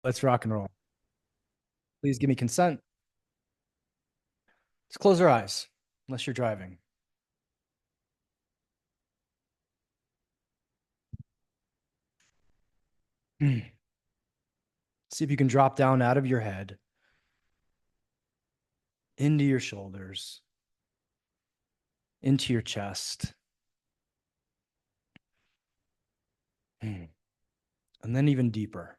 Let's rock and roll. Please give me consent. Let's close our eyes, unless you're driving. See if you can drop down out of your head, into your shoulders, into your chest, and then even deeper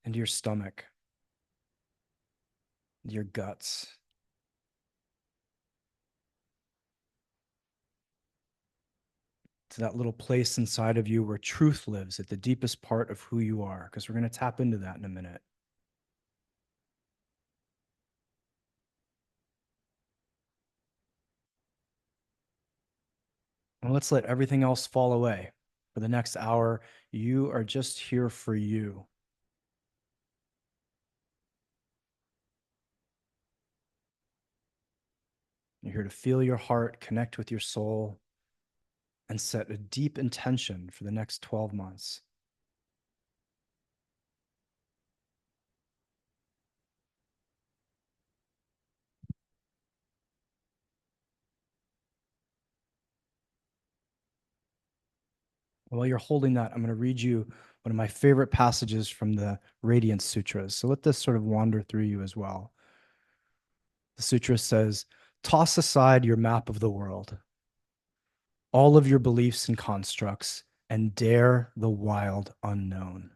into your stomach, your guts, to that little place inside of you where truth lives at the deepest part of who you are, because we're going to tap into that in a minute. And let's let everything else fall away. For the next hour, you are just here for you. You're here to feel your heart, connect with your soul, and set a deep intention for the next 12 months. While you're holding that, I'm going to read you one of my favorite passages from the Radiance Sutras. So let this sort of wander through you as well. The sutra says, toss aside your map of the world, all of your beliefs and constructs, and dare the wild unknown.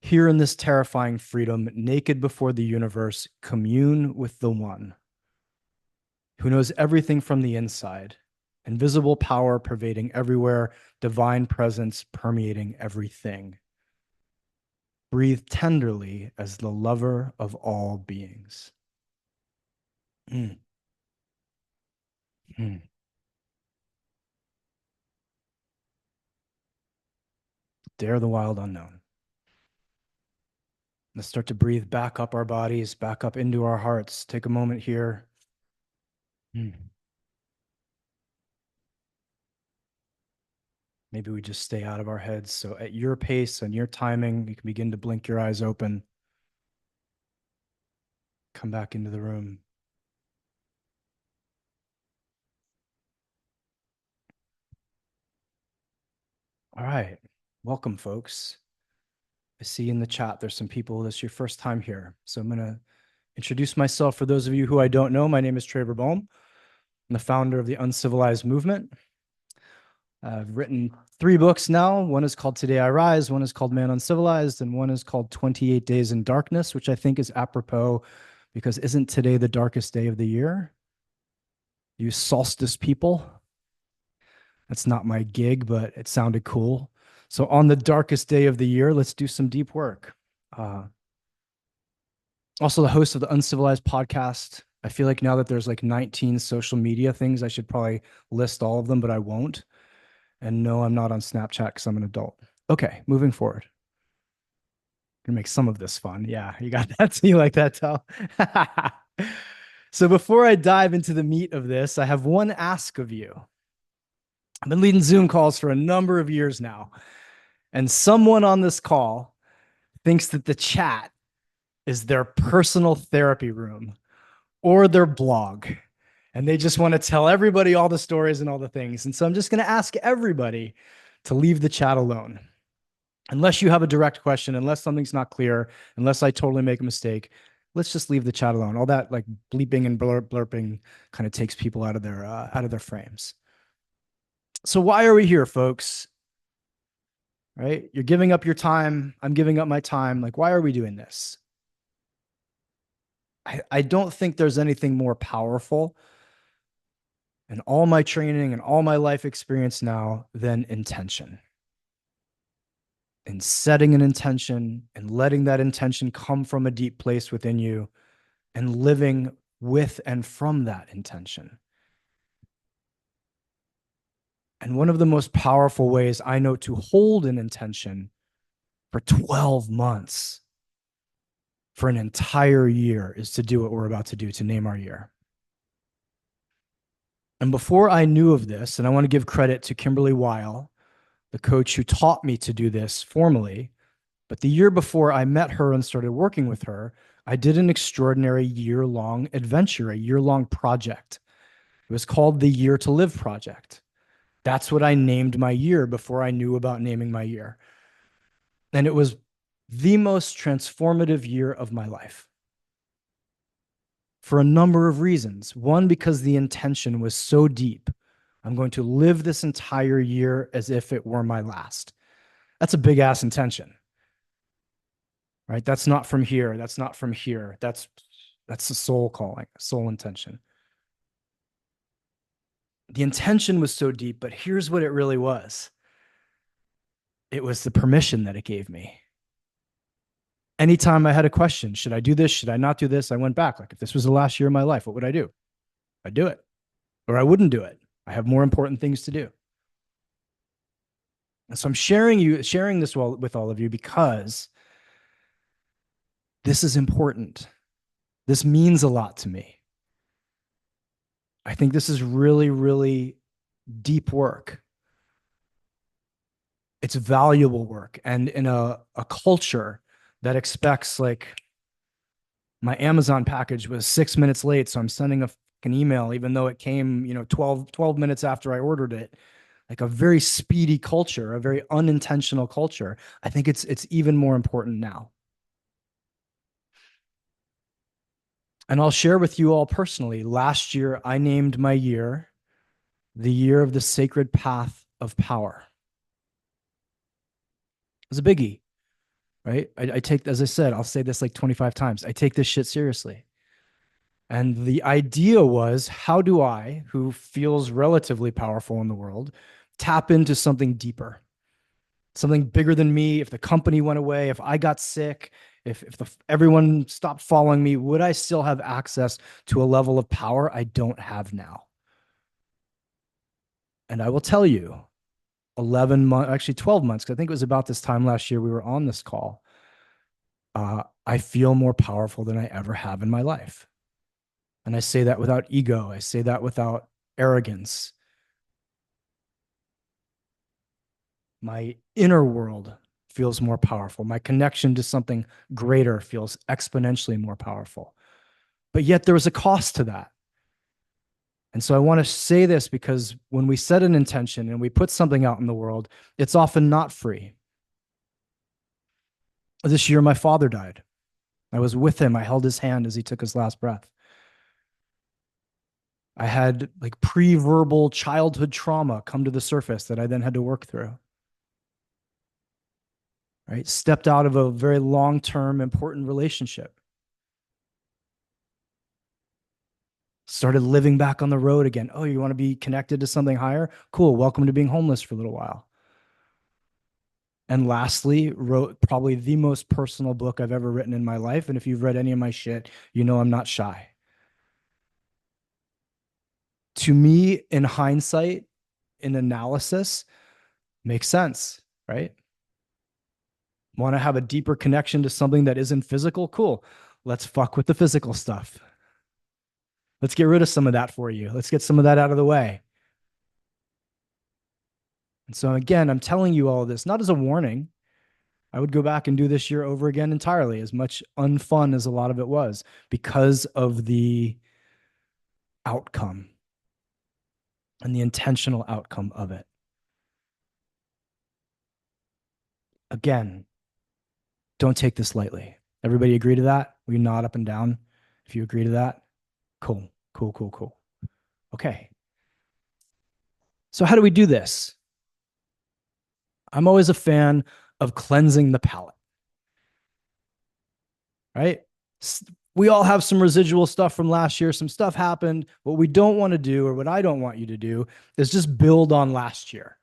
Here in this terrifying freedom, naked before the universe, commune with the one who knows everything from the inside, invisible power pervading everywhere, divine presence permeating everything. Breathe tenderly as the lover of all beings. Mm. Mm. Dare the wild unknown. Let's start to breathe back up our bodies, back up into our hearts. Take a moment here. Mm. Maybe we just stay out of our heads. So at your pace and your timing, you can begin to blink your eyes open. Come back into the room. All right. Welcome, folks. I see in the chat there's some people, this is your first time here. So I'm going to introduce myself for those of you who I don't know. My name is Traver Bol. I'm the founder of the Uncivilized movement. I've written 3 books now. One is called Today I Rise, one is called Man Uncivilized, and one is called 28 Days in Darkness, which I think is apropos because isn't today the darkest day of the year? You solstice people. That's not my gig, but it sounded cool. So on the darkest day of the year, let's do some deep work. Also the host of the Uncivilized podcast. I feel like now that there's like 19 social media things, I should probably list all of them, but I won't. And no, I'm not on Snapchat because I'm an adult. Okay, moving forward. Gonna make some of this fun. Yeah, you got that. You like that, Tal? So before I dive into the meat of this, I have one ask of you. I've been leading Zoom calls for a number of years now, and someone on this call thinks that the chat is their personal therapy room or their blog. And they just want to tell everybody all the stories and all the things. And so I'm just going to ask everybody to leave the chat alone. Unless you have a direct question, unless something's not clear, unless I totally make a mistake, let's just leave the chat alone. All that like bleeping and blurping kind of takes people out of their frames. So why are we here, folks? Right? You're giving up your time. I'm giving up my time. Like, why are we doing this? I don't think there's anything more powerful in all my training and all my life experience now than intention. And setting an intention and letting that intention come from a deep place within you and living with and from that intention. And one of the most powerful ways I know to hold an intention for 12 months, for an entire year, is to do what we're about to do, to name our year. And before I knew of this, and I want to give credit to Kimberly Weil, the coach who taught me to do this formally. But the year before I met her and started working with her, I did an extraordinary year-long adventure, a year-long project. It was called the Year to Live Project. That's what I named my year before I knew about naming my year. And it was the most transformative year of my life for a number of reasons. One, because the intention was so deep. I'm going to live this entire year as if it were my last. That's a big ass intention, right? That's not from here. That's not from here. That's the soul calling, soul intention. The intention was so deep, but here's what it really was. It was the permission that it gave me. Anytime I had a question, should I do this? Should I not do this? I went back. Like, if this was the last year of my life, what would I do? I'd do it, or I wouldn't do it. I have more important things to do. And so I'm sharing this with all of you because this is important. This means a lot to me. I think this is really, really deep work. It's valuable work. And in a culture that expects, like, my Amazon package was 6 minutes late, so I'm sending an email, even though it came, 12 minutes after I ordered it. Like, a very speedy culture, a very unintentional culture. I think it's even more important now. And I'll share with you all personally. Last year, I named my year the year of the sacred path of power. It's a biggie, right? I take, as I said, I'll say this like 25 times. I take this shit seriously. And the idea was, how do I, who feels relatively powerful in the world, tap into something deeper, something bigger than me? If the company went away, if I got sick, if everyone stopped following me, would I still have access to a level of power I don't have now? And I will tell you, 11 months, actually 12 months, because I think it was about this time last year we were on this call. I feel more powerful than I ever have in my life. And I say that without ego. I say that without arrogance. My inner world feels more powerful. My connection to something greater feels exponentially more powerful. But yet there was a cost to that. And so I want to say this because when we set an intention and we put something out in the world, it's often not free. This year, my father died. I was with him. I held his hand as he took his last breath. I had like pre-verbal childhood trauma come to the surface that I then had to work through. Right? Stepped out of a very long-term important relationship. Started living back on the road again. Oh, you want to be connected to something higher? Cool. Welcome to being homeless for a little while. And lastly, wrote probably the most personal book I've ever written in my life. And if you've read any of my shit, you know I'm not shy. To me, in hindsight, in analysis, makes sense, right? Want to have a deeper connection to something that isn't physical? Cool. Let's fuck with the physical stuff. Let's get rid of some of that for you. Let's get some of that out of the way. And so again, I'm telling you all of this, not as a warning. I would go back and do this year over again entirely, as much unfun as a lot of it was, because of the outcome and the intentional outcome of it. Again, don't take this lightly. Everybody agree to that? Will you nod up and down if you agree to that? Cool, cool, cool, cool. Okay. So how do we do this? I'm always a fan of cleansing the palate, right? We all have some residual stuff from last year. Some stuff happened. What we don't want to do, or what I don't want you to do, is just build on last year.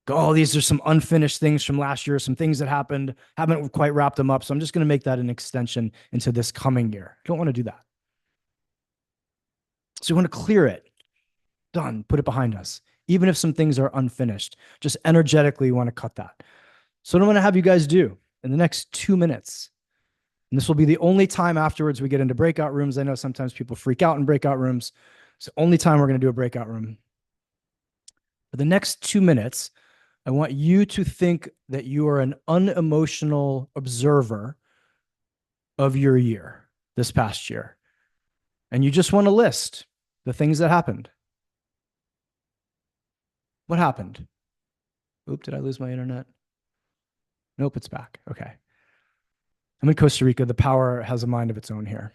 Go, oh, these are some unfinished things from last year, some things that happened, haven't quite wrapped them up. So I'm just going to make that an extension into this coming year. Don't want to do that. So you want to clear it. Done. Put it behind us. Even if some things are unfinished, just energetically you want to cut that. So what I'm going to have you guys do in the next 2 minutes, and this will be the only time afterwards we get into breakout rooms. I know sometimes people freak out in breakout rooms. It's the only time we're going to do a breakout room. For the next 2 minutes, I want you to think that you are an unemotional observer of your year, this past year. And you just want to list the things that happened. What happened? Oop, did I lose my internet? Nope, it's back. Okay. I'm in Costa Rica. The power has a mind of its own here.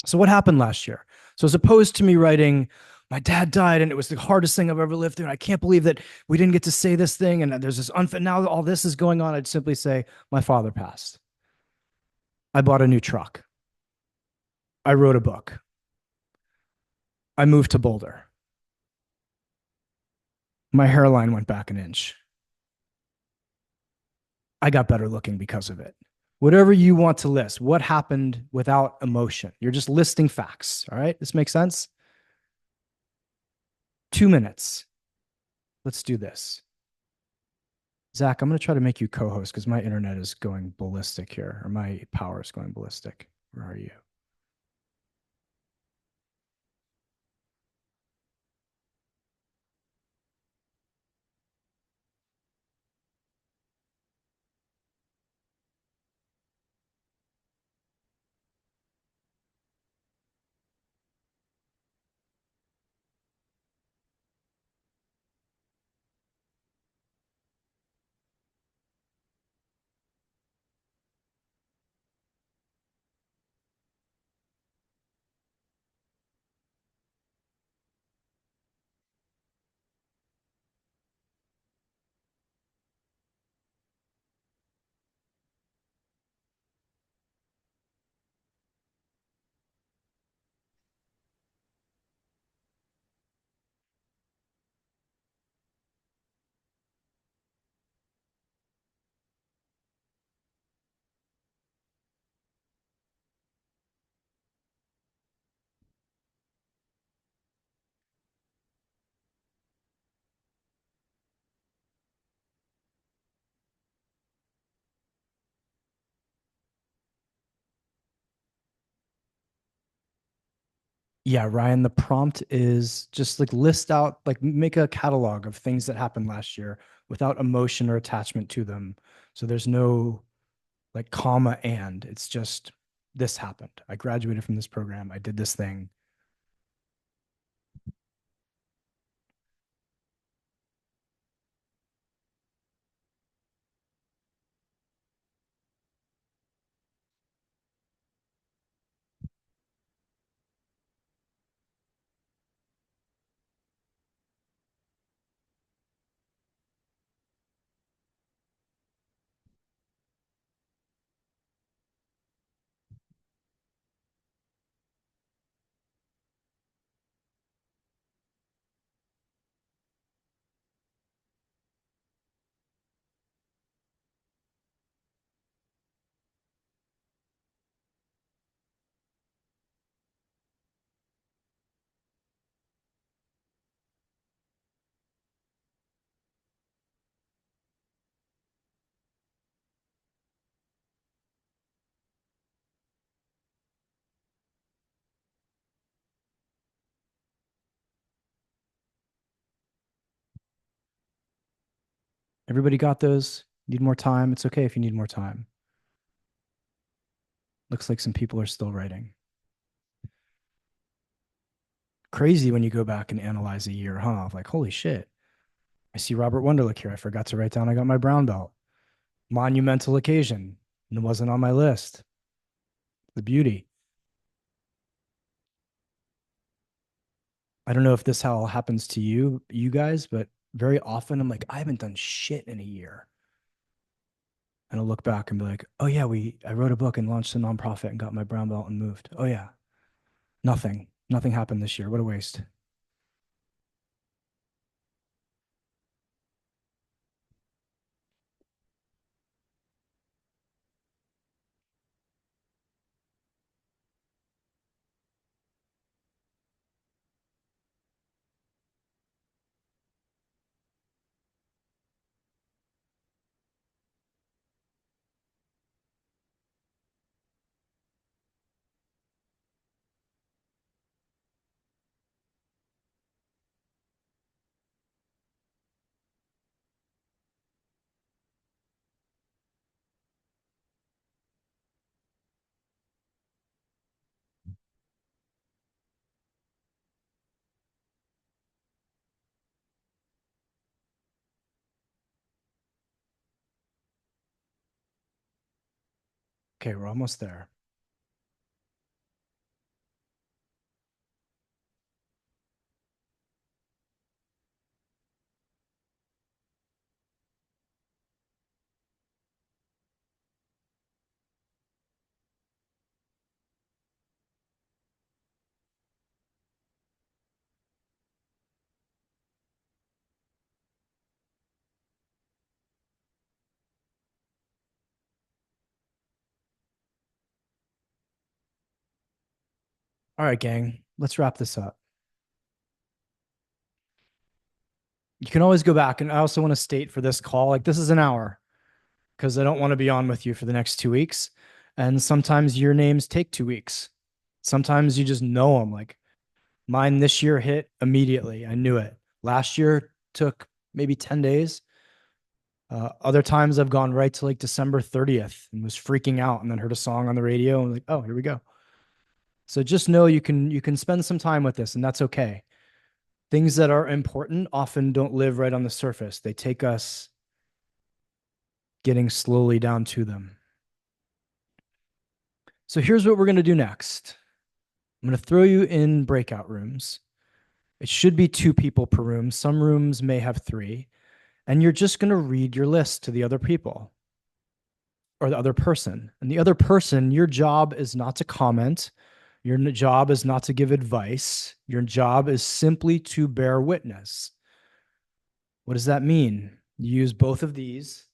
So, what happened last year? So, as opposed to me writing, my dad died and it was the hardest thing I've ever lived through, and I can't believe that we didn't get to say this thing, and there's this unfit, now all this is going on, I'd simply say, my father passed. I bought a new truck. I wrote a book. I moved to Boulder. My hairline went back an inch. I got better looking because of it. Whatever you want to list, what happened without emotion? You're just listing facts. All right. This makes sense? 2 minutes. Let's do this. Zach, I'm going to try to make you co host because my internet is going ballistic here, or my power is going ballistic. Where are you? Yeah, Ryan, the prompt is just like list out, like make a catalog of things that happened last year without emotion or attachment to them. So there's no like comma and it's just this happened. I graduated from this program. I did this thing. Everybody got those? Need more time? It's okay if you need more time. Looks like some people are still writing. Crazy when you go back and analyze a year, huh? Like, holy shit. I see Robert Wunderlich here. I forgot to write down I got my brown belt. Monumental occasion. It wasn't on my list. The beauty. I don't know if this how happens to you guys, but very often I'm like, I haven't done shit in a year. And I'll look back and be like, oh yeah, I wrote a book and launched a nonprofit and got my brown belt and moved. Oh yeah. Nothing. Nothing happened this year. What a waste. Okay, we're almost there. All right, gang, let's wrap this up. You can always go back. And I also want to state for this call, like this is an hour because I don't want to be on with you for the next 2 weeks. And sometimes your names take 2 weeks. Sometimes you just know them. Like mine this year hit immediately. I knew it. Last year took maybe 10 days. Other times I've gone right to like December 30th and was freaking out and then heard a song on the radio and like, oh, here we go. So just know you can spend some time with this and that's okay. Things that are important often don't live right on the surface. They take us getting slowly down to them. So here's what we're going to do next. I'm going to throw you in breakout rooms. It should be 2 people per room. Some rooms may have 3. And you're just going to read your list to the other people or the other person. And the other person, your job is not to comment. Your job is not to give advice. Your job is simply to bear witness. What does that mean? You use both of these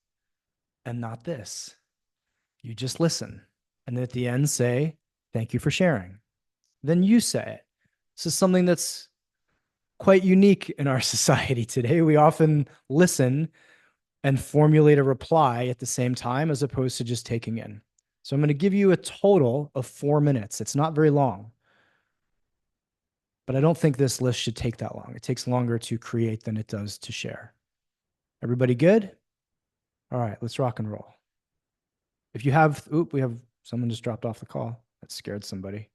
and not this. You just listen. And then at the end, say, thank you for sharing. Then you say it. This is something that's quite unique in our society today. We often listen and formulate a reply at the same time as opposed to just taking in. So I'm going to give you a total of 4 minutes. It's not very long, but I don't think this list should take that long. It takes longer to create than it does to share. Everybody good? All right, let's rock and roll. If you have, we have someone just dropped off the call. That scared somebody.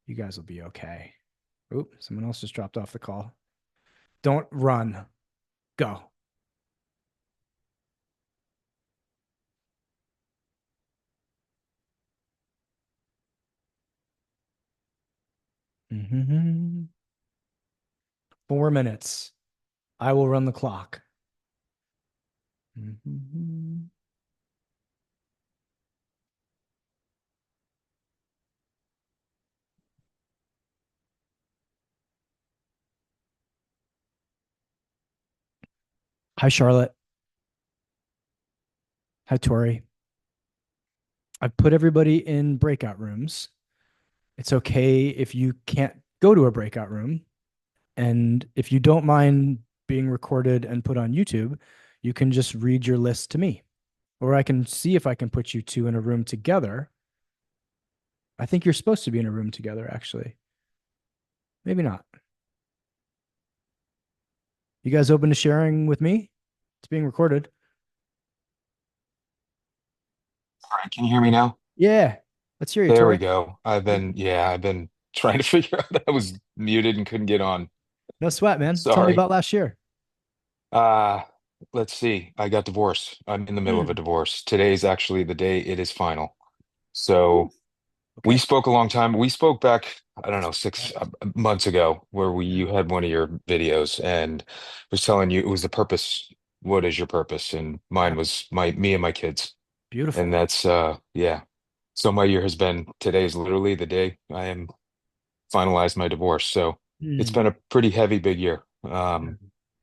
You guys will be okay. Someone else just dropped off the call. Don't run. Go. Mm-hmm. 4 minutes. I will run the clock. Mm-hmm. Hi, Charlotte. Hi, Tori. I've put everybody in breakout rooms. It's okay if you can't go to a breakout room. And if you don't mind being recorded and put on YouTube, you can just read your list to me. Or I can see if I can put you 2 in a room together. I think you're supposed to be in a room together, actually. Maybe not. You guys open to sharing with me? It's being recorded. All right, can you hear me now? Yeah. Let's hear you, There we Tori. go. I've been trying to figure out I was muted and couldn't get on. No sweat, man. Tell me Sorry. about last year. Uh, let's see. I got divorced. I'm in the middle of a Mm. divorce. Today's actually the day it is final. Ooh. So we Okay. spoke a long time. We spoke back, I don't know, Got six it. months ago, where we Yeah. you had one of your videos and was telling you it was the purpose. What is your purpose? And mine Yeah. was my me and my kids. And Beautiful. that's yeah. So my year has been today is literally the day I am finalized my divorce. So it's Mm. been a pretty heavy, big year. Yeah.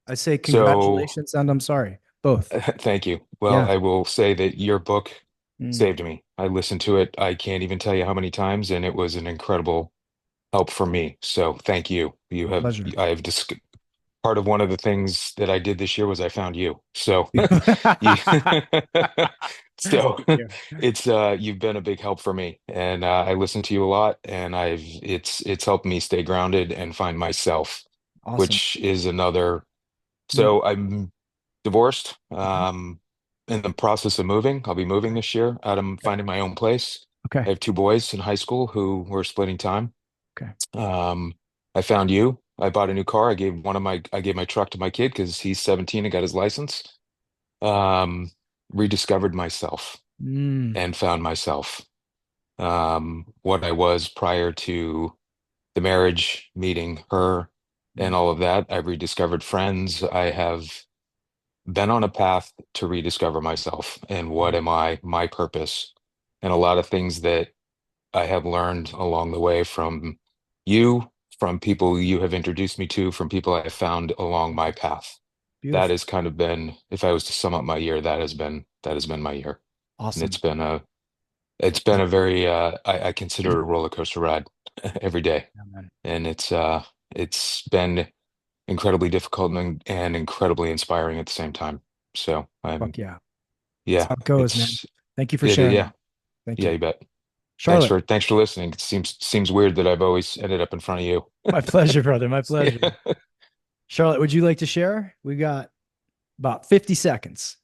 I say So congratulations and I'm sorry. Both. thank you. Well, Yeah. I will say that your book Mm. saved me. I listened to it. I can't even tell you how many times, and it was an incredible help for me. So thank you. Pleasure. I have dis part of one of the things that I did this year was I found you. So you so Thank you. it's you've been a big help for me and I listen to you a lot and I've it's helped me stay grounded and find myself, Awesome. which is another Mm. so I'm divorced, Mhm. in the process of moving. I'll be moving Okay. this year. I'm Okay. finding my own place. I Okay. have 2 boys in high school who we're splitting time. Okay. Um, I found you. I bought a new car. I gave my truck to my kid because he's 17 and got his license. Um, Rediscovered myself. Mm. and found myself. What I was prior to the marriage, meeting her, and Mm. all of that. I've rediscovered friends. I have been on a path to rediscover myself and what Mm. am I, my purpose, and a lot of things that I have learned along the way from you, from people you have introduced me to, from people I have found along my path. That Beautiful. has kind of been, if I was to sum up my year, that has been my year. And Awesome. it's been a very I consider it a roller coaster ride every day. Yeah, man. And it's been incredibly difficult and incredibly inspiring at the same time. So I'm Fuck yeah. That's yeah, how it goes, man. it's Thank you for it sharing. yeah, Thank yeah, you. you bet. Thanks Charlotte, for listening. It seems weird that I've always ended up in front of you. my pleasure, brother. My Yeah. pleasure. Charlotte, would you like to share? We got about 50 seconds.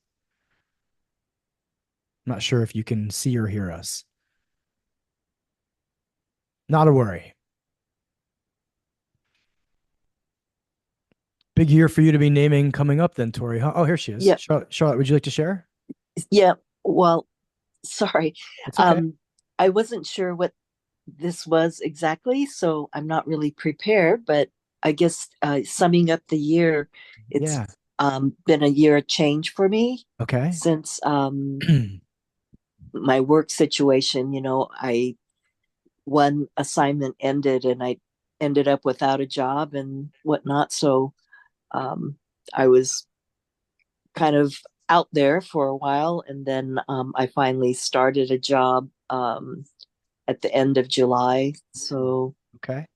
I'm not sure if you can see or hear us. Not a worry. Big year for you to be naming coming up then, Tori. Huh? Oh, here she is. Yeah, Charlotte, would you like to share? yeah. Well, sorry. It's okay. Um, I wasn't sure what this was exactly, so I'm not really prepared, but I guess summing up the year, it's Yeah. been a year of change for me Okay. since my work situation. I one assignment ended and I ended up without a job and whatnot. So um, I was kind of out there for a while, and then I finally started a job at the end of July. So Okay.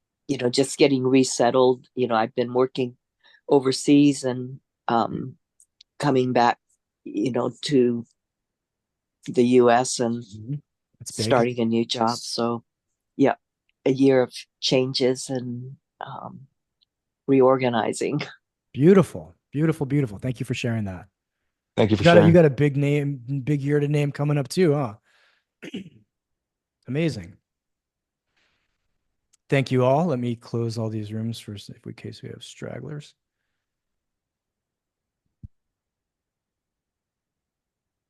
just getting resettled. I've been working overseas and um, coming back, to the U.S. and Mhm. That's big. starting a new job. So yeah, a year of changes and reorganizing. Beautiful. Beautiful. Beautiful. Thank you for sharing that. Thank you for You sharing. got a big name, big year to name coming up too, huh? Amazing. Thank you all. Let me close all these rooms for if in case we have stragglers.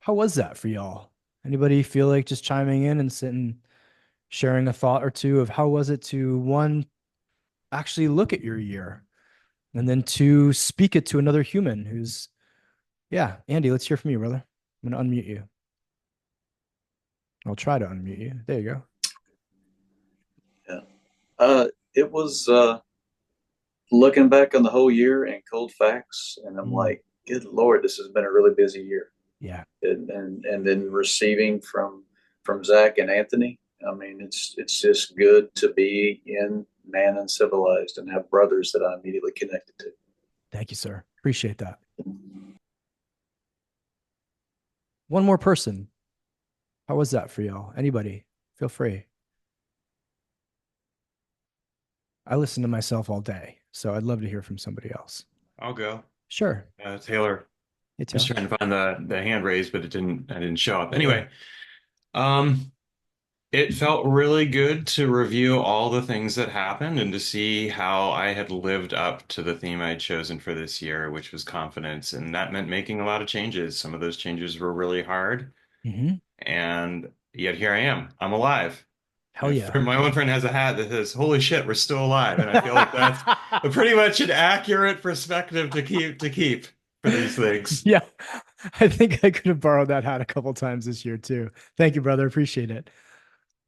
How was that for y'all? Anybody feel like just chiming in and sitting, sharing a thought or two of how was it to one, actually look at your year, and then two, speak it to another human who's, yeah, Andy, let's hear from you, brother. I'm going to unmute you. I'll try to unmute you. There you go. Yeah. It was looking back on the whole year and cold facts, and I'm Mm, like, good Lord, this has been a really busy year. yeah. And then receiving from Zach and Anthony. I mean, it's just good to be in Man Uncivilized and have brothers that I'm immediately connected to. Thank you, sir. Appreciate that. One more person. How was that for y'all? Anybody? Feel free. I listen to myself all day, so I'd love to hear from somebody else. I'll go. Sure. Taylor. Hey, I was Taylor. trying to find the hand raised, but I didn't show up. Yeah. Anyway, um, it felt really good to review all the things that happened and to see how I had lived up to the theme I'd chosen for this year, which was confidence. And that meant making a lot of changes. Some of those changes were really hard, Mm-hmm. and yet here I am. I'm alive. Hell yeah. My one friend has a hat that says, "Holy shit, we're still alive," and I feel like that's pretty much an accurate perspective to keep for these things. Yeah. I think I could have borrowed that hat a couple times this year too. Thank you, brother. Appreciate it.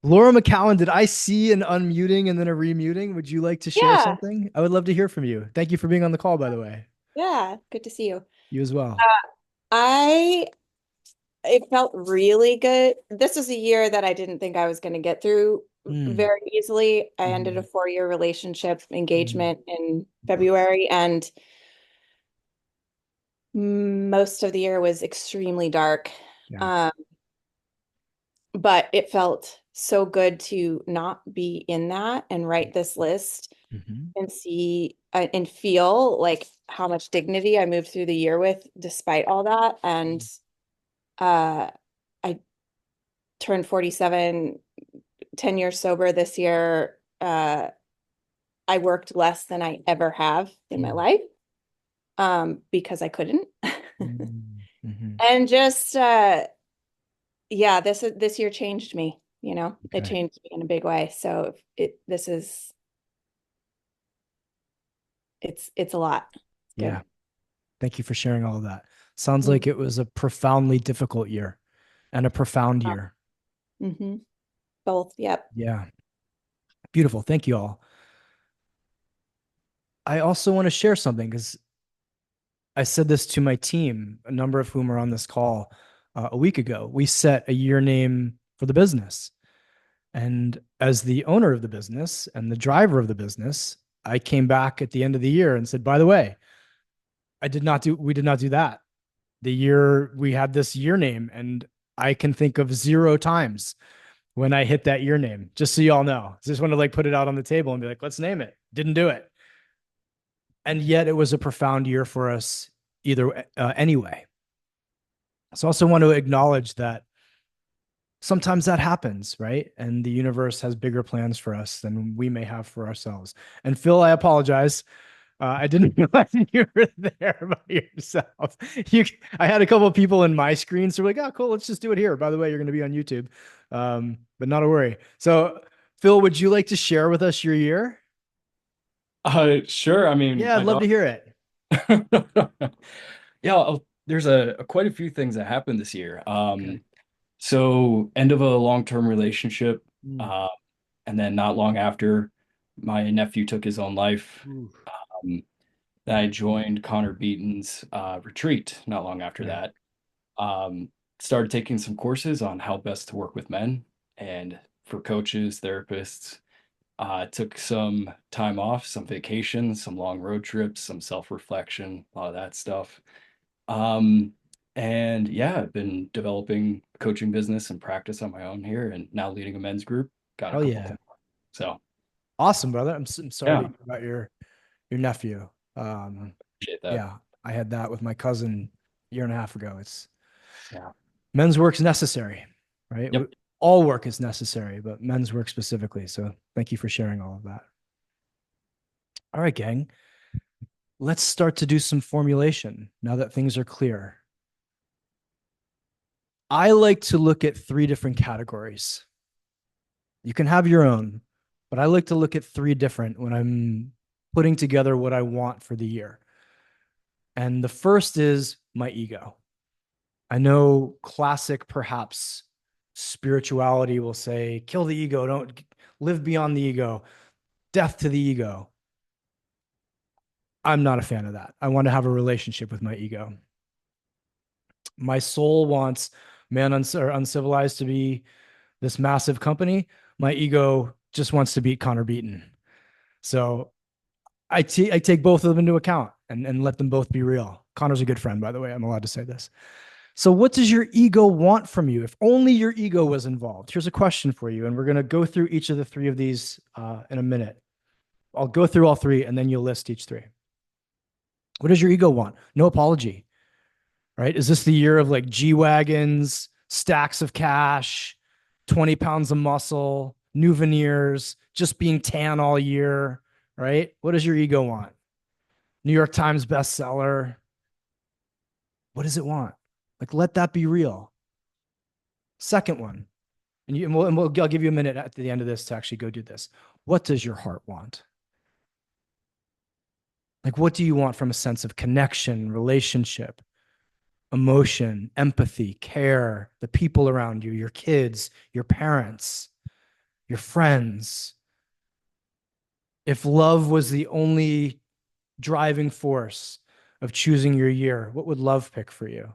Laura McCowan, did I see an unmuting and then a remuting? Would you like to share Yeah, something? I would love to hear from you. Thank you for being on the call, by the way. yeah, good to see you. You as well. I It felt really good. This was a year that I didn't think I was going to get through Mm, very easily. I ended a mhm, 4-year relationship mm, engagement in February, and most of the year was extremely dark. yeah. Um, but it felt so good to not be in that and write this list Mhm, and see and feel like how much dignity I moved through the year with despite all that. And mm, uh, I turned 47, 10 years sober this year. I worked less than I ever have in my mm, life because I couldn't. mm, mhm, And just yeah, this year changed me, you know, it Okay. changed me in a big way. So it's a lot. It's Yeah. good. Thank you for sharing all of that. Sounds Mm. like it was a profoundly difficult year and a profound year. Mm-hmm. Both. Yep. Yeah. Beautiful. Thank you all. I also want to share something because I said this to my team, a number of whom are on this call a week ago. We set a year name for the business. And as the owner of the business and the driver of the business, I came back at the end of the year and said, by the way, we did not do that. The year we had this year name, and I can think of 0 times when I hit that year name, just so y'all know. Just want to like put it out on the table and be like, let's name it. Didn't do it. And yet it was a profound year for us either anyway. So I also want to acknowledge that sometimes that happens, right? And the universe has bigger plans for us than we may have for ourselves. And Phil, I apologize. I didn't realize you were there by yourself. I had a couple of people in my screen, so we're like, oh, cool, let's just do it here. By the way, you're going to be on YouTube, but not a worry. So, Phil, would you like to share with us your year? Sure. I mean, Yeah, I'd I love know. to hear it. Yeah, there's quite a few things that happened this year. Okay. So end of a long-term relationship, Mm. uh, and then not long after, my nephew took his own life. Ooh. Then I joined Connor Beaton's retreat not long after Okay. that. Um, Started taking some courses on how best to work with men and for coaches, therapists. Took some time off, some vacations, some long road trips, some self-reflection, a lot of that stuff. Um, and yeah, I've been developing a coaching business and practice on my own here and now leading a men's group. Got a Hell couple yeah. things. So Awesome, brother. I'm sorry to yeah, hear about your nephew. Um, appreciate that. yeah, I had that with my cousin a year and a half ago. It's Yeah. men's work's necessary, right? Yep. All work is necessary, but men's work specifically. So thank you for sharing all of that. All right, gang. Let's start to do some formulation now that things are clear. I like to look at 3 different categories. You can have your own, but I like to look at 3 different when I'm putting together what I want for the year. And the first is my ego. I know classic, perhaps spirituality will say, kill the ego, don't live beyond the ego, death to the ego. I'm not a fan of that. I want to have a relationship with my ego. My soul wants or Uncivilized to be this massive company. My ego just wants to beat Connor Beaton. So I take both of them into account and let them both be real. Connor's a good friend, by the way. I'm allowed to say this. So, what does your ego want from you? If only your ego was involved. Here's a question for you, and we're going to go through each of the 3 of these in a minute. I'll go through all 3, and then you'll list each 3. What does your ego want? No apology, right? Is this the year of like G wagons, stacks of cash, 20 pounds of muscle, new veneers, just being tan all year, right? What does your ego want? New York Times bestseller. What does it want? Like, let that be real. Second one, I'll give you a minute at the end of this to actually go do this. What does your heart want? Like, what do you want from a sense of connection, relationship, emotion, empathy, care, the people around you, your kids, your parents, your friends? If love was the only driving force of choosing your year, what would love pick for you?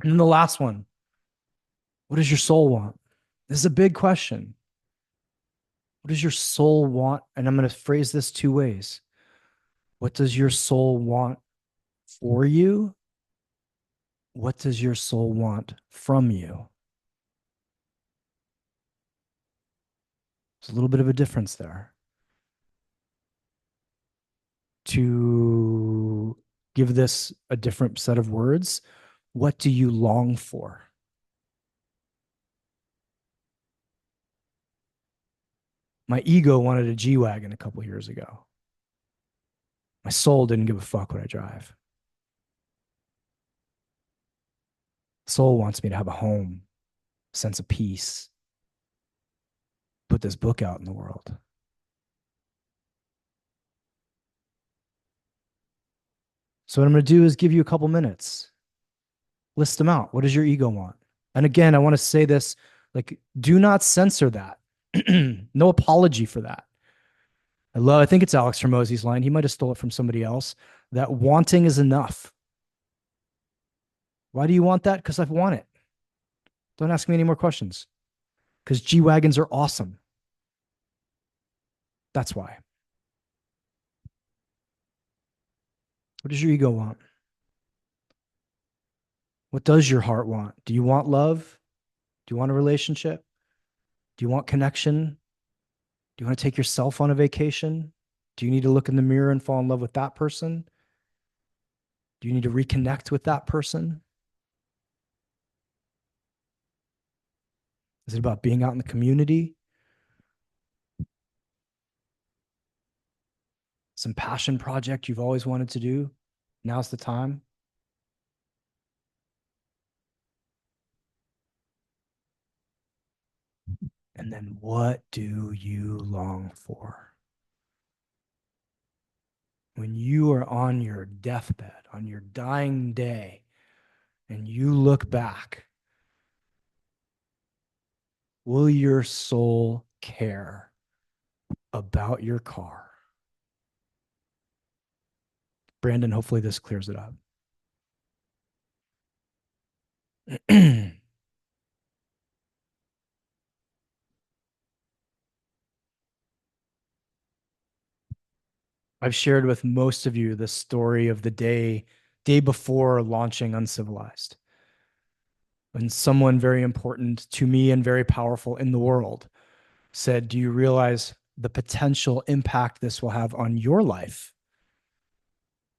And then the last one, what does your soul want? This is a big question. What does your soul want? And I'm going to phrase this 2 ways. What does your soul want for you? What does your soul want from you? There's a little bit of a difference there. To give this a different set of words, what do you long for? My ego wanted a G-Wagon a couple years ago. My soul didn't give a fuck what I drive. Soul wants me to have a home, a sense of peace, put this book out in the world. So what I'm going to do is give you a couple minutes. List them out. What does your ego want? And again, I want to say this, like, do not censor that. No apology for that. I think it's Alex Hormozy's line. He might have stole it from somebody else. That wanting is enough. Why do you want that? Because I want it. Don't ask me any more questions. Because G-Wagons are awesome. That's why. What does your ego want? What does your heart want? Do you want love? Do you want a relationship? Do you want connection? Do you want to take yourself on a vacation? Do you need to look in the mirror and fall in love with that person? Do you need to reconnect with that person? Is it about being out in the community? Some passion project you've always wanted to do? Now's the time. And then what do you long for? When you are on your deathbed, on your dying day, and you look back, will your soul care about your car? Brandon, hopefully this clears it up. I've shared with most of you the story of the day before launching Uncivilized. When someone very important to me and very powerful in the world said, do you realize the potential impact this will have on your life?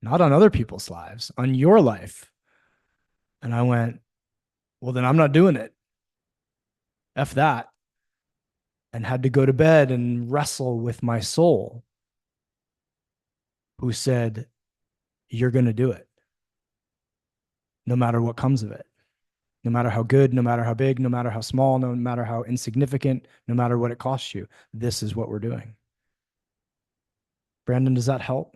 Not on other people's lives, on your life. And I went, well, then I'm not doing it. F that. And had to go to bed and wrestle with my soul, who said, you're going to do it, no matter what comes of it. No matter how good, no matter how big, no matter how small, no matter how insignificant, no matter what it costs you, this is what we're doing. Brandon, does that help?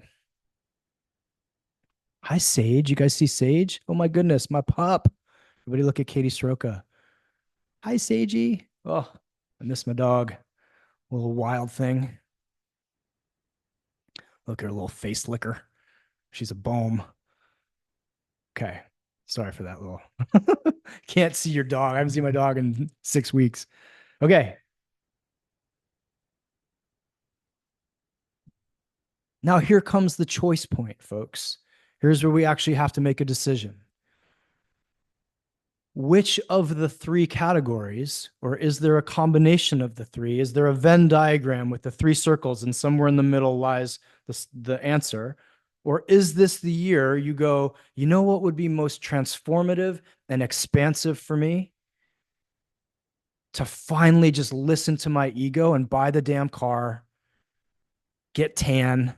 Hi, Sage. You guys see Sage? Oh my goodness, my pup. Everybody look at Katie Soroka. Hi, Sagey. Oh, I miss my dog. Little wild thing. Look at her little face licker. She's a bomb. Okay. Sorry for that little. Can't see your dog. I haven't seen my dog in 6 weeks. Okay. Now here comes the choice point, folks. Here's where we actually have to make a decision. Which of the three categories, or is there a combination of the three? Is there a Venn diagram with the three circles and somewhere in the middle lies the answer? Or is this the year you go, you know what would be most transformative and expansive for me? To finally just listen to my ego and buy the damn car, get tan,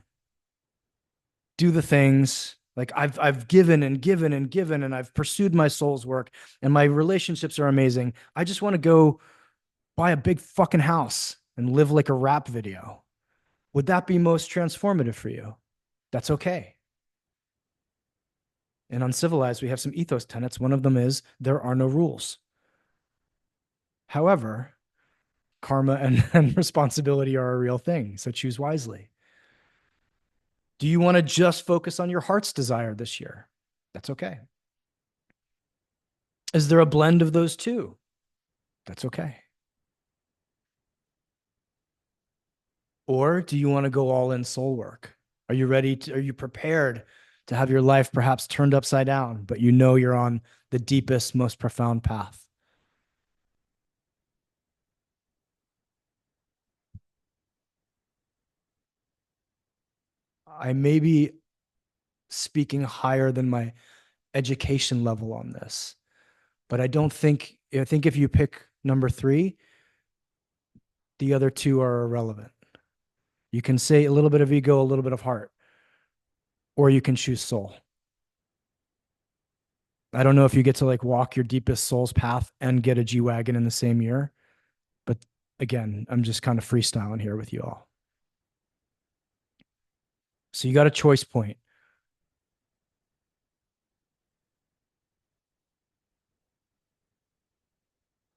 do the things. Like I've given and given and given, and I've pursued my soul's work, and my relationships are amazing. I just want to go buy a big fucking house and live like a rap video. Would that be most transformative for you? That's okay. In Uncivilized, we have some ethos tenets. One of them is there are no rules. However, karma and responsibility are a real thing, so choose wisely. Do you want to just focus on your heart's desire this year? That's okay. Is there a blend of those two? That's okay. Or do you want to go all in soul work? Are you ready to, are you prepared to have your life perhaps turned upside down, but you know you're on the deepest, most profound path? I may be speaking higher than my education level on this, but I think if you pick number 3, the other two are irrelevant. You can say a little bit of ego, a little bit of heart. or you can choose soul. I don't know if you get to like walk your deepest soul's path and get a G-Wagon in the same year, but again, I'm just kind of freestyling here with you all. So you got a choice point.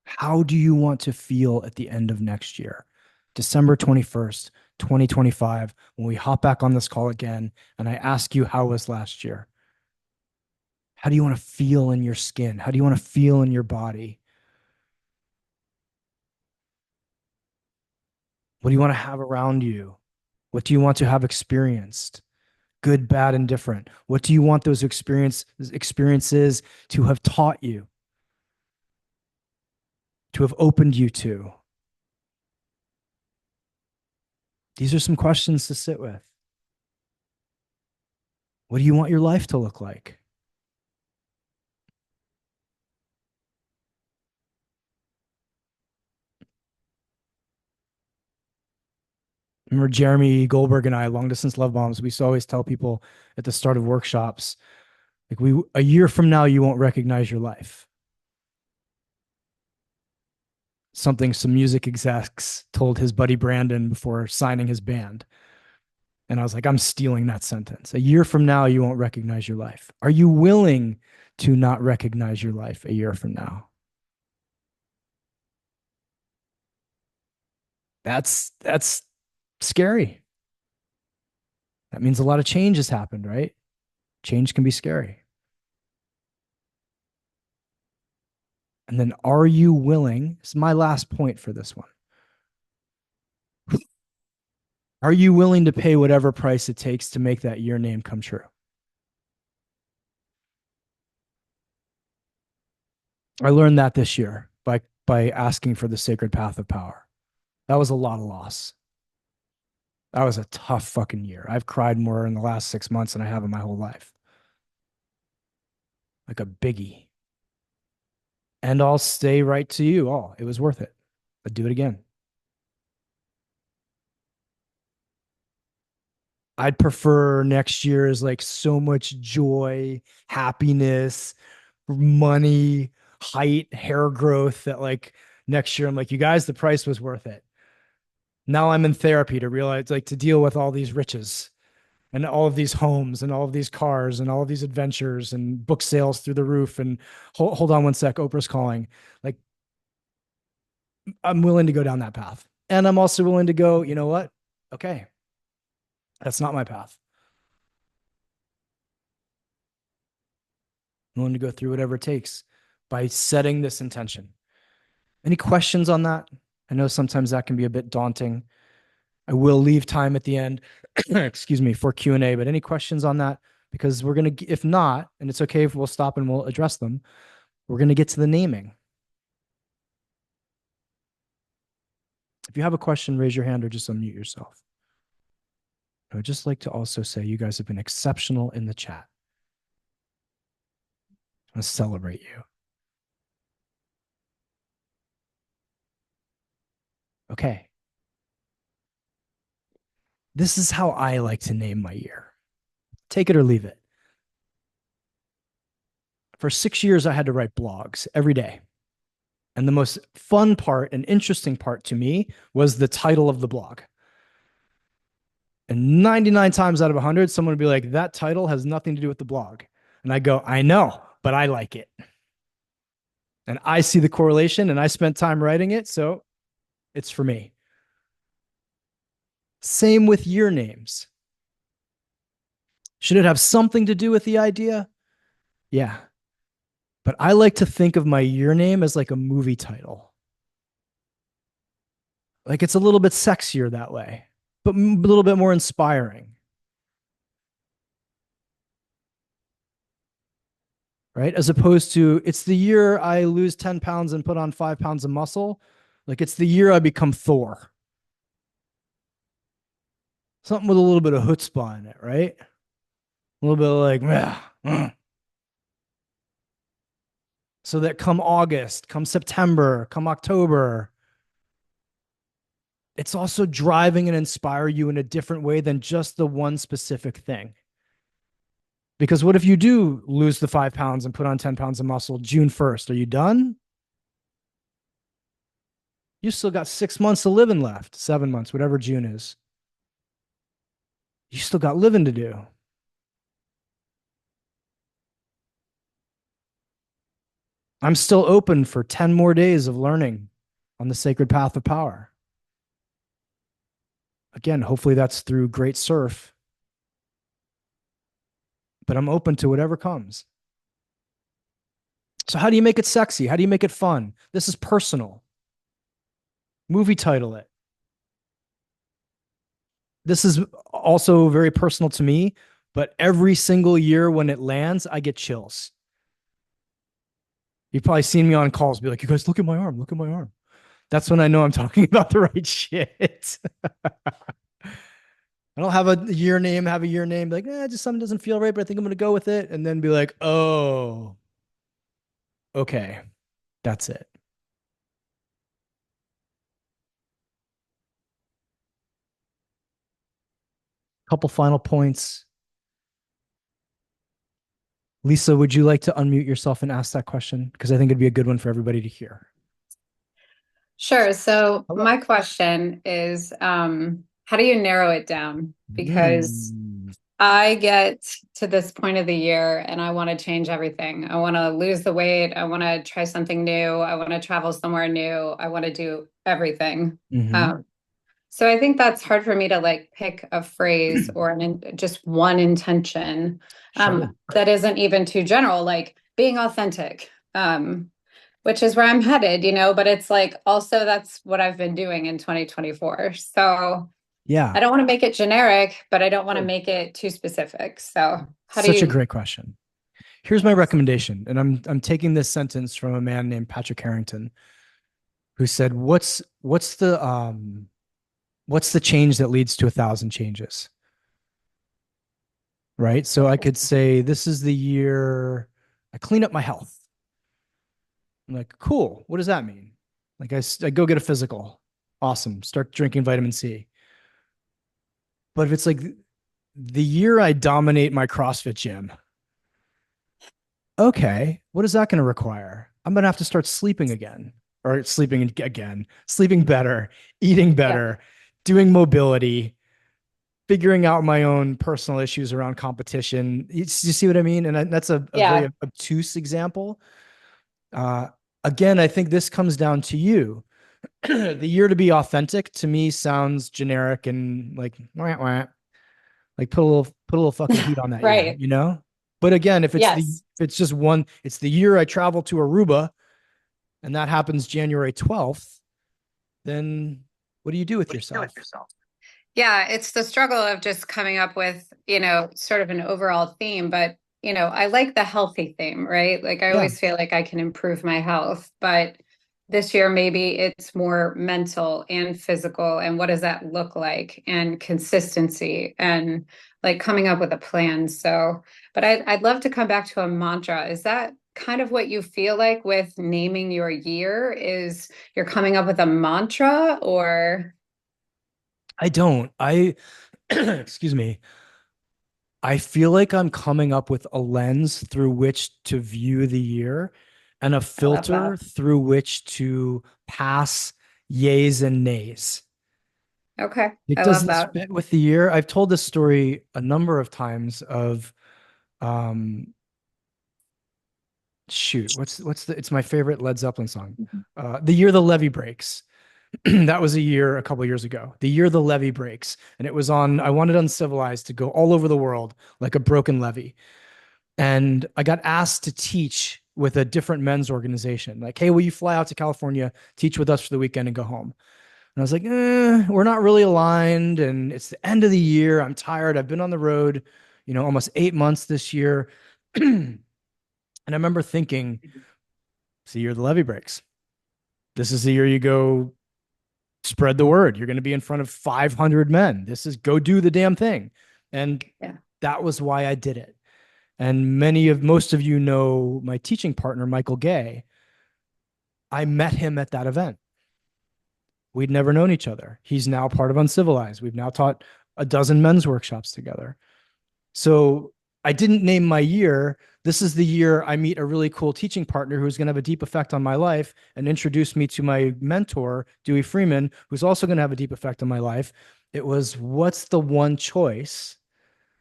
How do you want to feel at the end of next year? December 21st, 2025, when we hop back on this call again, and I ask you, how was last year? How do you want to feel in your skin? How do you want to feel in your body? What do you want to have around you? What do you want to have experienced? Good, bad, and different. What do you want those experiences to have taught you, to have opened you to? These are some questions to sit with. What do you want your life to look like? Remember Jeremy Goldberg and I, long distance love bombs, we used to always tell people at the start of workshops, like, a year from now, you won't recognize your life. Something some music execs told his buddy Brandon before signing his band. And I was like, I'm stealing that sentence. A year from now, you won't recognize your life. Are you willing to not recognize your life a year from now? That's scary. That means a lot of change has happened, right? Change can be scary. And then, are you willing? This is my last point for this one. Are you willing to pay whatever price it takes to make that your name come true? I learned that this year by asking for the sacred path of power. That was a lot of loss. That was a tough fucking year. I've cried more in the last 6 months than I have in my whole life. Like a biggie. And I'll stay right to you all. It was worth it. I'd do it again. I'd prefer next year is like so much joy, happiness, money, height, hair growth that like next year I'm like, you guys, the price was worth it. Now I'm in therapy to realize, like, to deal with all these riches and all of these homes and all of these cars and all of these adventures and book sales through the roof. And hold on one sec, Oprah's calling. Like, I'm willing to go down that path. And I'm also willing to go, you know what? Okay, that's not my path. I'm willing to go through whatever it takes by setting this intention. Any questions on that? I know sometimes that can be a bit daunting. I will leave time at the end, excuse me, for Q&A, but any questions on that? Because we're going to, if not, and it's okay if we'll stop and we'll address them, we're going to get to the naming. If you have a question, raise your hand or just unmute yourself. I would just like to also say you guys have been exceptional in the chat. I want to celebrate you. Okay. This is how I like to name my year. Take it or leave it. For 6 years, I had to write blogs every day. And the most fun part and interesting part to me was the title of the blog. And 99 times out of 100, someone would be like, that title has nothing to do with the blog. And I go, I know, but I like it. And I see the correlation and I spent time writing it. So it's for me. Same with year names. Should it have something to do with the idea? Yeah. But I like to think of my year name as like a movie title. Like, it's a little bit sexier that way, but a little bit more inspiring. Right? As opposed to, it's the year I lose 10 pounds and put on 5 pounds of muscle. Like, it's the year I become Thor. Something with a little bit of chutzpah in it, right? A little bit of like, so that come August, come September, come October, it's also driving and inspire you in a different way than just the one specific thing. Because what if you do lose the 5 pounds and put on 10 pounds of muscle June 1st? Are you done? You still got 6 months of living left, 7 months, whatever June is. You still got living to do. I'm still open for 10 more days of learning on the sacred path of power. Again, hopefully that's through great surf, but I'm open to whatever comes. So how do you make it sexy? How do you make it fun? This is personal. Movie title it. This is also very personal to me, but every single year when it lands, I get chills. You've probably seen me on calls be like, you guys, look at my arm, look at my arm. That's when I know I'm talking about the right shit. I don't have a year name, be like, just something doesn't feel right, but I think I'm going to go with it. And then be like, oh, okay, that's it. Couple final points. Lisa, would you like to unmute yourself and ask that question? Because I think it'd be a good one for everybody to hear. Sure. So Hello. my question is, how do you narrow it down? Because I get to this point of the year and I want to change everything. I want to lose the weight. I want to try something new. I want to travel somewhere new. I want to do everything. So I think that's hard for me to like pick a phrase or just one intention that isn't even too general, like being authentic. Which is where I'm headed, but it's like also that's what I've been doing in 2024. So yeah, I don't want to make it generic, but I don't want to make it too specific. So such a great question. Here's my recommendation. And I'm taking this sentence from a man named Patrick Harrington, who said, what's the change that leads to 1,000 changes? Right. So I could say, this is the year I clean up my health. I'm like, cool. What does that mean? Like I go get a physical. Awesome. Start drinking vitamin C. But if it's like the year I dominate my CrossFit gym, okay, what is that going to require? I'm going to have to start sleeping again, or sleeping better, eating better, doing mobility, figuring out my own personal issues around competition. You see what I mean? And that's a very obtuse example. Again, I think this comes down to you. The year to be authentic to me sounds generic and like wah, wah. Like put a little fucking heat on that right. year, But again, if it's just one, it's the year I travel to Aruba and that happens January 12th, then what do you do with yourself? Yeah, it's the struggle of just coming up with, sort of an overall theme, but I like the healthy theme, right? Like I always feel like I can improve my health, but this year maybe it's more mental and physical, and what does that look like, and consistency, and like coming up with a plan. So, but I'd love to come back to a mantra. Is that kind of what you feel like with naming your year? Is you're coming up with a mantra, or? I don't. Excuse me. I feel like I'm coming up with a lens through which to view the year and a filter through which to pass yays and nays. Okay. It doesn't fit with the year. I've told this story a number of times of it's my favorite Led Zeppelin song. The Year the Levee Breaks. That was a couple of years ago. The year the levee breaks. And it was I wanted Uncivilized to go all over the world like a broken levee. And I got asked to teach with a different men's organization. Like, hey, will you fly out to California, teach with us for the weekend and go home? And I was like, we're not really aligned. And it's the end of the year. I'm tired. I've been on the road, almost 8 months this year. And I remember thinking, it's the year the levee breaks. This is the year you go spread the word. You're going to be in front of 500 men. This is go do the damn thing. And that was why I did it. And most of you know my teaching partner, Michael Gay. I met him at that event. We'd never known each other. He's now part of Uncivilized. We've now taught a dozen men's workshops together. So I didn't name my year. This is the year I meet a really cool teaching partner who's going to have a deep effect on my life and introduce me to my mentor, Dewey Freeman, who's also going to have a deep effect on my life. It was, what's the one choice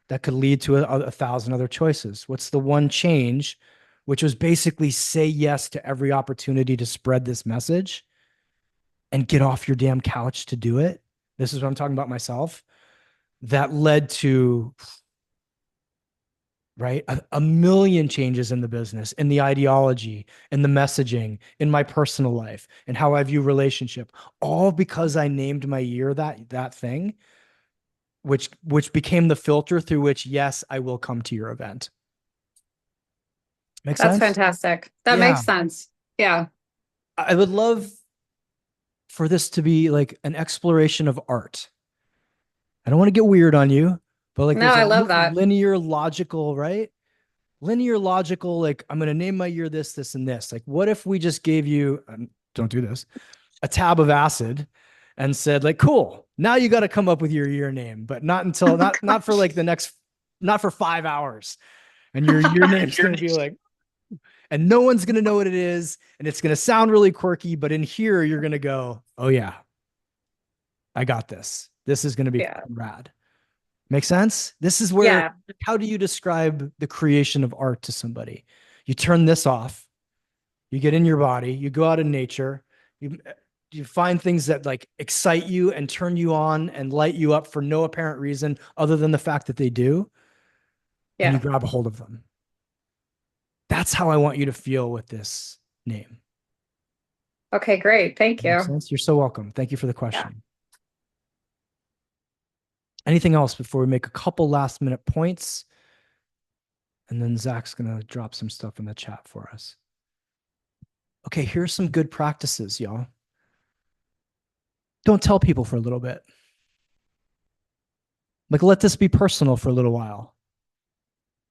that could lead to a thousand other choices? What's the one change, which was basically say yes to every opportunity to spread this message and get off your damn couch to do it. This is what I'm talking about myself. That led to, right, a million changes in the business, in the ideology, in the messaging, in my personal life, and how I view relationship, all because I named my year that thing, which became the filter through which, yes, I will come to your event. Make That's sense? fantastic. That Yeah. makes sense. Yeah. I would love for this to be like an exploration of art. I don't want to get weird on you, but like No, there's a I love that. linear logical, right? Linear logical, like I'm going to name my year this, this, and this. Like, what if we just gave you, don't do this, a tab of acid and said like, cool, now you got to come up with your year name, but not until, not for like the next, not for 5 hours. And your name's going to be like, and no one's going to know what it is. And it's going to sound really quirky, but in here, you're going to go, oh yeah, I got this. This is going to be Yeah. rad. Make sense? This is where, Yeah. how do you describe the creation of art to somebody? You turn this off, you get in your body, you go out in nature, you find things that like excite you and turn you on and light you up for no apparent reason other than the fact that they do, and you Yeah. grab a hold of them. That's how I want you to feel with this name. Okay, great. Thank Makes you. sense? You're so welcome. Thank you for the question. Yeah. Anything else before we make a couple last minute points? And then Zach's going to drop some stuff in the chat for us. Okay, here's some good practices, y'all. Don't tell people for a little bit. Like, let this be personal for a little while.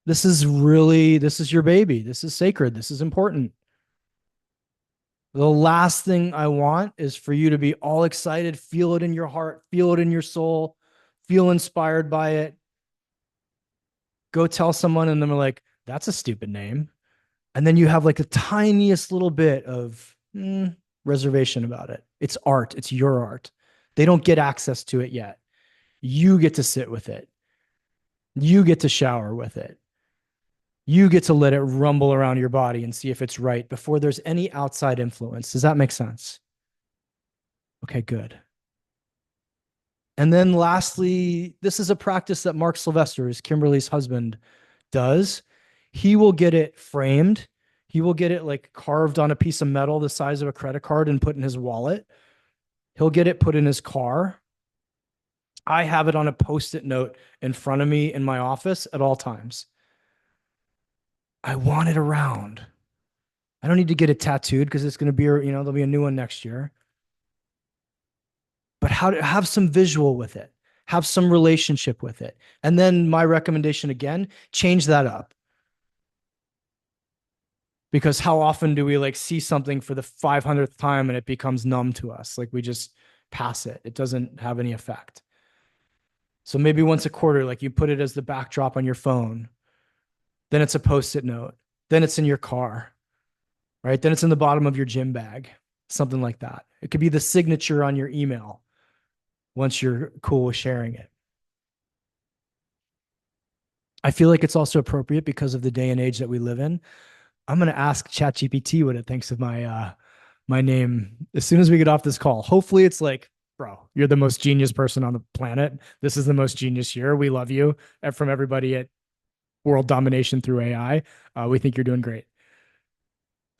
This is your baby. This is sacred. This is important. The last thing I want is for you to be all excited, feel it in your heart, feel it in your soul, feel inspired by it. Go tell someone and then we're like, that's a stupid name. And then you have like the tiniest little bit of reservation about it. It's art. It's your art. They don't get access to it yet. You get to sit with it. You get to shower with it. You get to let it rumble around your body and see if it's right before there's any outside influence. Does that make sense? Okay, good. And then lastly, this is a practice that Mark Sylvester, who's Kimberly's husband, does. He will get it framed. He will get it like carved on a piece of metal the size of a credit card and put in his wallet. He'll get it put in his car. I have it on a Post-it note in front of me in my office at all times. I want it around. I don't need to get it tattooed because it's going to be, there'll be a new one next year. But how to have some visual with it, have some relationship with it. And then my recommendation again, change that up. Because how often do we like see something for the 500th time and it becomes numb to us? Like we just pass it. It doesn't have any effect. So maybe once a quarter, like you put it as the backdrop on your phone. Then it's a Post-it note. Then it's in your car, right? Then it's in the bottom of your gym bag, something like that. It could be the signature on your email once you're cool with sharing it. I feel like it's also appropriate because of the day and age that we live in. I'm going to ask ChatGPT what it thinks of my name as soon as we get off this call. Hopefully it's like, bro, you're the most genius person on the planet. This is the most genius year. We love you. And from everybody at World Domination through AI. We think you're doing great.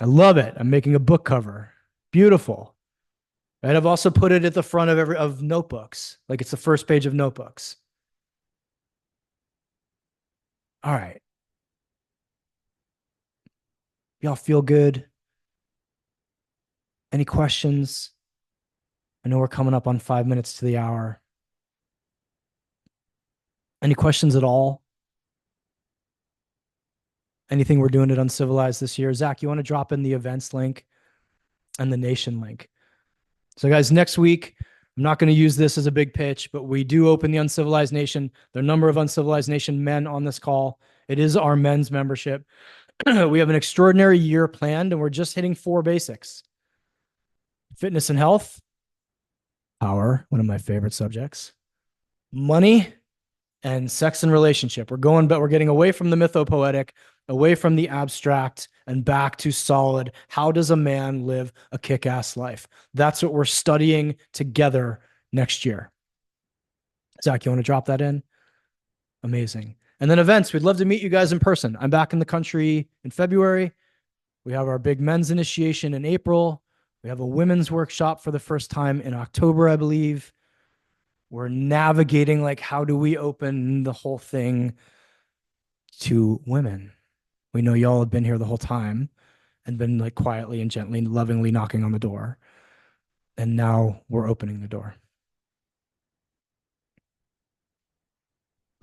I love it. I'm making a book cover. Beautiful. And I've also put it at the front of notebooks. Like it's the first page of notebooks. All right. Y'all feel good? Any questions? I know we're coming up on 5 minutes to the hour. Any questions at all? Anything we're doing at Uncivilized this year? Zach, you want to drop in the events link and the nation link? So guys, next week, I'm not going to use this as a big pitch, but we do open the Uncivilized Nation. There are a number of Uncivilized Nation men on this call. It is our men's membership. We have an extraordinary year planned, and we're just hitting 4 basics. Fitness and health, power, one of my favorite subjects, money, and sex and relationship. We're getting away from the mythopoetic, away from the abstract, and back to solid. How does a man live a kick-ass life? That's what we're studying together next year. Zach, you want to drop that in? Amazing. And then events. We'd love to meet you guys in person. I'm back in the country in February. We have our big men's initiation in April. We have a women's workshop for the first time in October, I believe. We're navigating, like, how do we open the whole thing to women? We know y'all have been here the whole time and been, like, quietly and gently and lovingly knocking on the door. And now we're opening the door.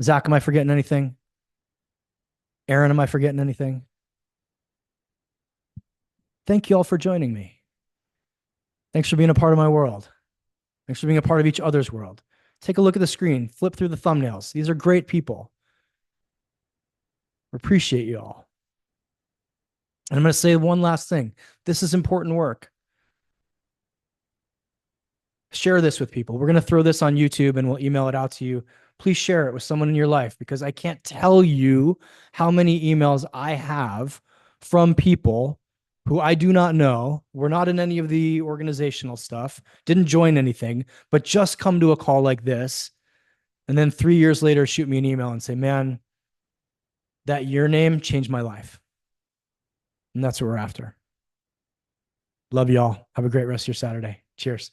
Zach, am I forgetting anything? Aaron, am I forgetting anything? Thank you all for joining me. Thanks for being a part of my world. Thanks for being a part of each other's world. Take a look at the screen, flip through the thumbnails. These are great people. Appreciate you all. And I'm going to say one last thing. This is important work. Share this with people. We're going to throw this on YouTube and we'll email it out to you. Please share it with someone in your life, because I can't tell you how many emails I have from people who I do not know, were not in any of the organizational stuff, didn't join anything, but just come to a call like this. And then 3 years later, shoot me an email and say, man, that your name changed my life. And that's what we're after. Love y'all. Have a great rest of your Saturday. Cheers.